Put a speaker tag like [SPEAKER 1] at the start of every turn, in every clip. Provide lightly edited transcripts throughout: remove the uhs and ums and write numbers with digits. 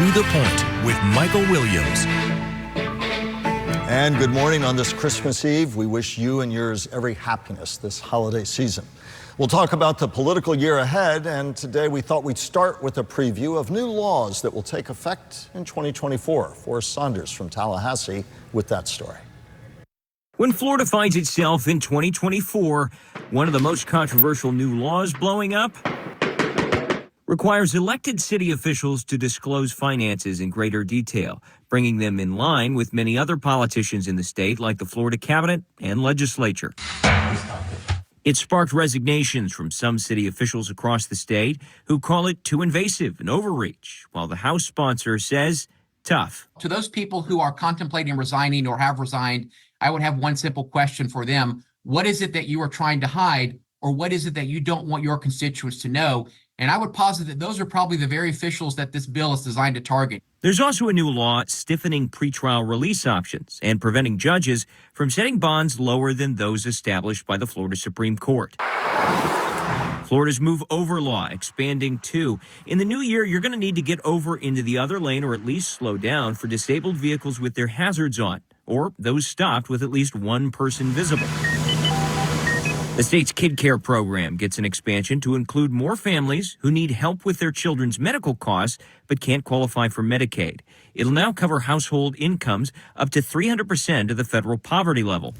[SPEAKER 1] To the Point with Michael Williams.
[SPEAKER 2] And good morning on this Christmas Eve. We wish you and yours every happiness this holiday season. We'll talk about the political year ahead, and today we thought we'd start with a preview of new laws that will take effect in 2024. Forrest Saunders from Tallahassee with that story.
[SPEAKER 3] When Florida finds itself in 2024, one of the most controversial new laws blowing up requires elected city officials to disclose finances in greater detail, bringing them in line with many other politicians in the state, like the Florida cabinet and legislature. It sparked resignations from some city officials across the state who call it too invasive and overreach, while the House sponsor says tough.
[SPEAKER 4] To those people who are contemplating resigning or have resigned, I would have one simple question for them. What is it that you are trying to hide, or what is it that you don't want your constituents to know? And I would posit that those are probably the very officials that this bill is designed to target.
[SPEAKER 3] There's also a new law stiffening pretrial release options and preventing judges from setting bonds lower than those established by the Florida Supreme Court. Florida's Move Over law expanding too. In the new year, you're going to need to get over into the other lane or at least slow down for disabled vehicles with their hazards on, or those stopped with at least one person visible. The state's Kid Care program gets an expansion to include more families who need help with their children's medical costs but can't qualify for Medicaid. It'll now cover household incomes up to 300% of the federal poverty level.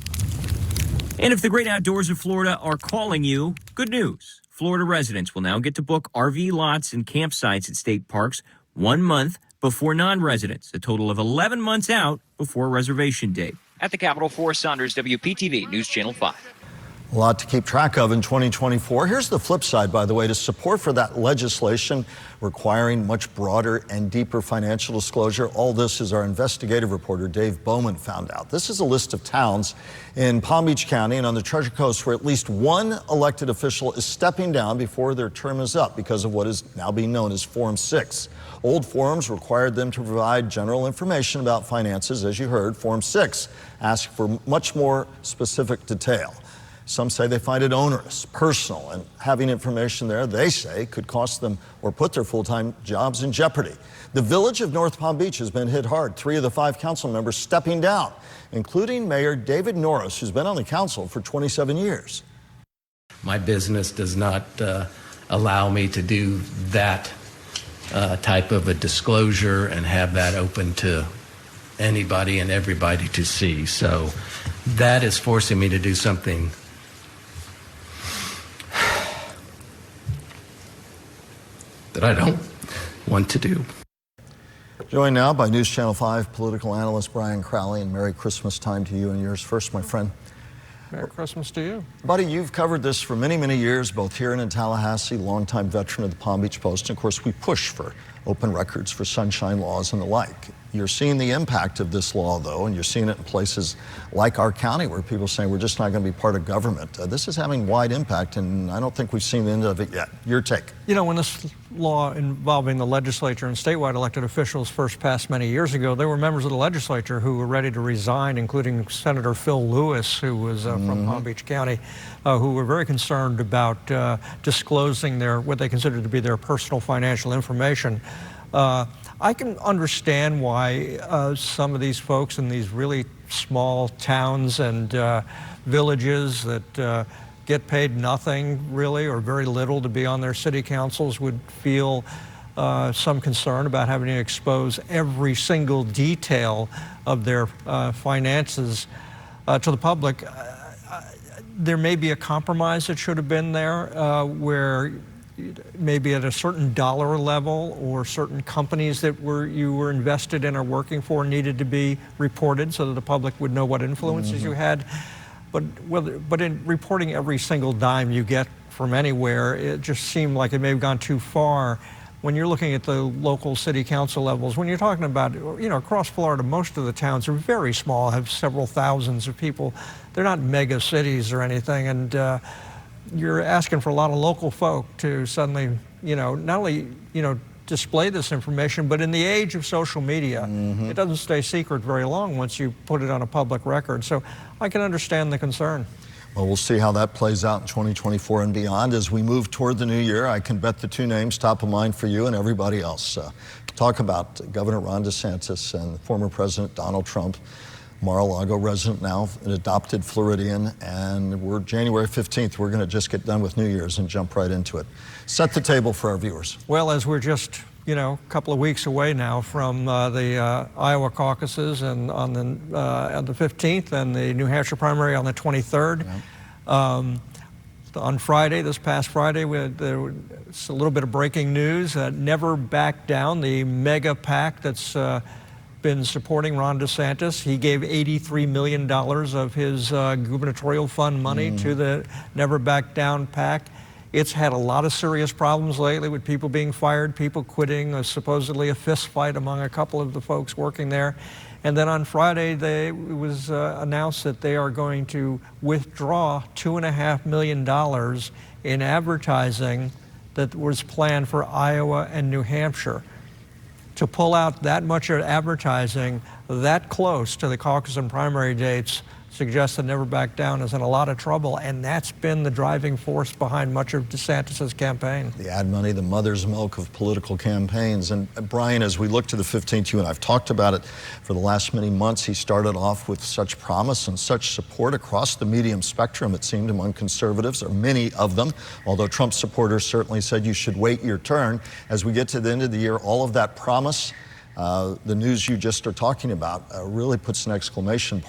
[SPEAKER 3] And if the great outdoors of Florida are calling you, good news. Florida residents will now get to book RV lots and campsites at state parks 1 month before non-residents, a total of 11 months out before reservation date. At the Capitol, Forrest Saunders, WPTV News Channel 5.
[SPEAKER 2] A lot to keep track of in 2024. Here's the flip side, by the way, to support for that legislation requiring much broader and deeper financial disclosure. All this is our investigative reporter Dave Bowman found out. This is a list of towns in Palm Beach County and on the Treasure Coast where at least one elected official is stepping down before their term is up because of what is now being known as Form 6. Old forms required them to provide general information about finances. As you heard, Form 6 asked for much more specific detail. Some say they find it onerous, personal, and having information there, they say, could cost them or put their full-time jobs in jeopardy. The village of North Palm Beach has been hit hard. 3 of the 5 council members stepping down, including Mayor David Norris, who's been on the council for 27 years.
[SPEAKER 5] My business does not allow me to do that type of a disclosure and have that open to anybody and everybody to see. So that is forcing me to do something that I don't want to do.
[SPEAKER 2] Joined now by News Channel 5 political analyst Brian Crowley, and Merry Christmas time to you and yours first, my friend.
[SPEAKER 6] Merry Christmas to you.
[SPEAKER 2] Buddy, you've covered this for many, many years, both here and in Tallahassee, longtime veteran of the Palm Beach Post. And of course, we push for open records, for sunshine laws and the like. You're seeing the impact of this law, though, and you're seeing it in places like our county where people are saying we're just not going to be part of government. This is having wide impact, and I don't think we've seen the end of it yet. Your take?
[SPEAKER 6] You know, when this law involving the legislature and statewide elected officials first passed many years ago, there were members of the legislature who were ready to resign, including Senator Phil Lewis, who was from Palm Beach County, who were very concerned about disclosing what they considered to be their personal financial information. I can understand why some of these folks in these really small towns and villages that get paid nothing really or very little to be on their city councils would feel some concern about having to expose every single detail of their finances to the public. There may be a compromise that should have been there where maybe at a certain dollar level or certain companies that you were invested in or working for needed to be reported so that the public would know what influences you had. But in reporting every single dime you get from anywhere, it just seemed like it may have gone too far. When you're looking at the local city council levels, when you're talking about, you know, across Florida, most of the towns are very small, have several thousands of people. They're not mega cities or anything, and you're asking for a lot of local folk to suddenly, you know, not only, you know, display this information, but in the age of social media, it doesn't stay secret very long once you put it on a public record. So I can understand the concern.
[SPEAKER 2] Well, we'll see how that plays out in 2024 and beyond. As we move toward the new year, I can bet the two names top of mind for you and everybody else. Talk about Governor Ron DeSantis and former President Donald Trump, Mar-a-Lago resident now, an adopted Floridian, and we're January 15th. We're going to just get done with New Year's and jump right into it. Set the table for our viewers.
[SPEAKER 6] Well, as we're just, a couple of weeks away now from the Iowa caucuses and on the 15th and the New Hampshire primary on the 23rd. Yeah. On Friday, this past Friday, there was a little bit of breaking news. Never Back Down, the mega PAC that's been supporting Ron DeSantis. He gave $83 million of his gubernatorial fund money to the Never Back Down PAC. It's had a lot of serious problems lately with people being fired, people quitting, supposedly a fist fight among a couple of the folks working there. And then on Friday, it was announced that they are going to withdraw $2.5 million in advertising that was planned for Iowa and New Hampshire. To pull out that much of advertising that close to the caucus and primary dates suggests that Never Back Down is in a lot of trouble, and that's been the driving force behind much of DeSantis' campaign.
[SPEAKER 2] The ad money, the mother's milk of political campaigns. And Brian, as we look to the 15th, you and I've talked about it for the last many months. He started off with such promise and such support across the medium spectrum, it seemed, among conservatives, or many of them, although Trump supporters certainly said you should wait your turn. As we get to the end of the year, all of that promise, the news you just are talking about, really puts an exclamation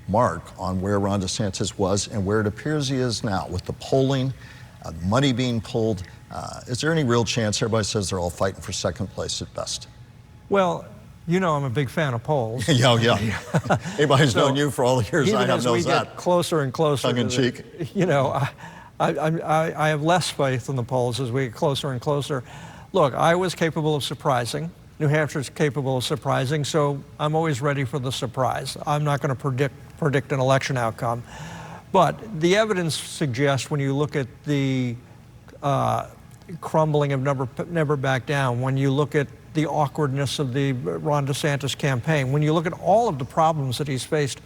[SPEAKER 2] mark on where Ron DeSantis was and where it appears he is now with the polling, money being pulled. Is there any real chance? Everybody says they're all fighting for second place at best.
[SPEAKER 6] Well, I'm a big fan of polls.
[SPEAKER 2] Yeah. Anybody's known you for all the years I have knows that.
[SPEAKER 6] Even as we get closer and closer.
[SPEAKER 2] Tongue in cheek.
[SPEAKER 6] I have less faith in the polls as we get closer and closer. Look, Iowa's capable of surprising. New Hampshire's capable of surprising, so I'm always ready for the surprise. I'm not going to predict an election outcome. But the evidence suggests when you look at the crumbling of Never Back Down, when you look at the awkwardness of the Ron DeSantis campaign, when you look at all of the problems that he's faced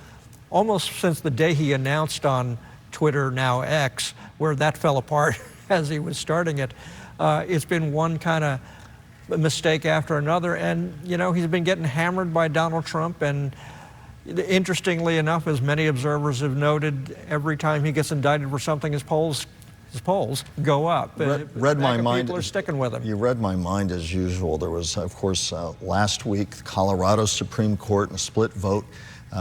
[SPEAKER 6] almost since the day he announced on Twitter, now X, where that fell apart as he was starting it, it's been one kind of mistake after another, and he's been getting hammered by Donald Trump, and interestingly enough, as many observers have noted, every time he gets indicted for something, his polls go up.
[SPEAKER 2] Read my mind.
[SPEAKER 6] People are sticking with him.
[SPEAKER 2] You read my mind as usual. There was, of course, last week, the Colorado Supreme Court in a split vote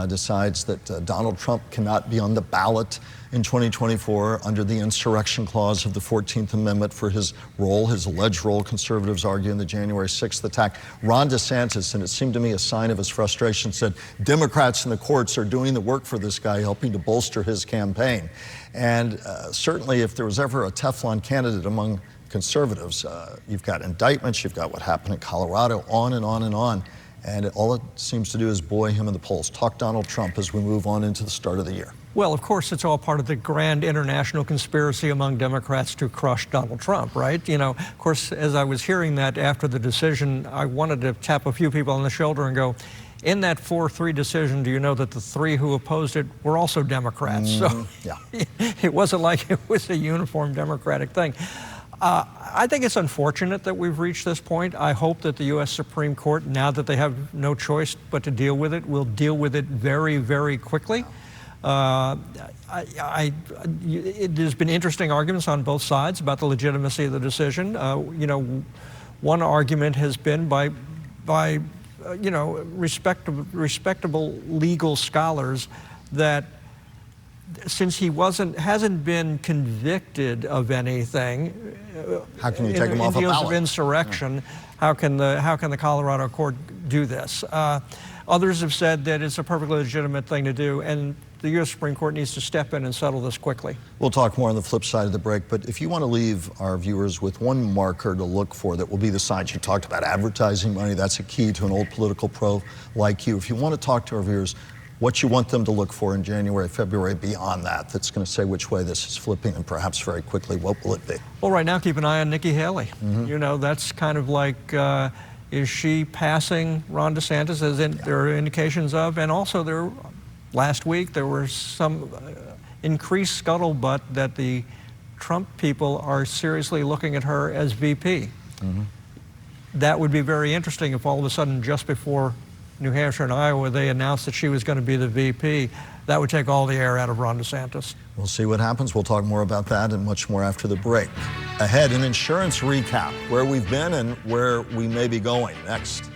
[SPEAKER 2] decides that Donald Trump cannot be on the ballot in 2024 under the insurrection clause of the 14th Amendment for his alleged role, conservatives argue, in the January 6th attack. Ron DeSantis, and it seemed to me a sign of his frustration, said Democrats in the courts are doing the work for this guy, helping to bolster his campaign. And certainly if there was ever a Teflon candidate among conservatives, you've got indictments, you've got what happened in Colorado, on and on and on. And all it seems to do is buoy him in the polls. Talk Donald Trump as we move on into the start of the year.
[SPEAKER 6] Well, of course, it's all part of the grand international conspiracy among Democrats to crush Donald Trump, right? Of course, as I was hearing that after the decision, I wanted to tap a few people on the shoulder and go, in that 4-3 decision, do you know that the three who opposed it were also Democrats? So yeah. It wasn't like it was a uniform Democratic thing. I think it's unfortunate that we've reached this point. I hope that the U.S. Supreme Court, now that they have no choice but to deal with it, will deal with it very, very quickly. There's been interesting arguments on both sides about the legitimacy of the decision. One argument has been by respectable legal scholars that since he hasn't been convicted of anything,
[SPEAKER 2] how can you take him off a ballot? In
[SPEAKER 6] deals of insurrection, how can the Colorado court do this? Others have said that it's a perfectly legitimate thing to do, and the U.S. Supreme Court needs to step in and settle this quickly.
[SPEAKER 2] We'll talk more on the flip side of the break, but if you want to leave our viewers with one marker to look for that will be the signs you talked about, advertising money, that's a key to an old political pro like you. If you want to talk to our viewers, what you want them to look for in January, February, beyond that's going to say which way this is flipping, and perhaps very quickly, what will it be?
[SPEAKER 6] Well, right now, keep an eye on Nikki Haley. That's kind of like, is she passing Ron DeSantis, as there are indications of? And also, last week, there were some increased scuttlebutt that the Trump people are seriously looking at her as VP. That would be very interesting if all of a sudden, just before New Hampshire and Iowa, they announced that she was going to be the VP. That would take all the air out of Ron DeSantis.
[SPEAKER 2] We'll see what happens. We'll talk more about that and much more after the break. Ahead, an insurance recap, where we've been and where we may be going next.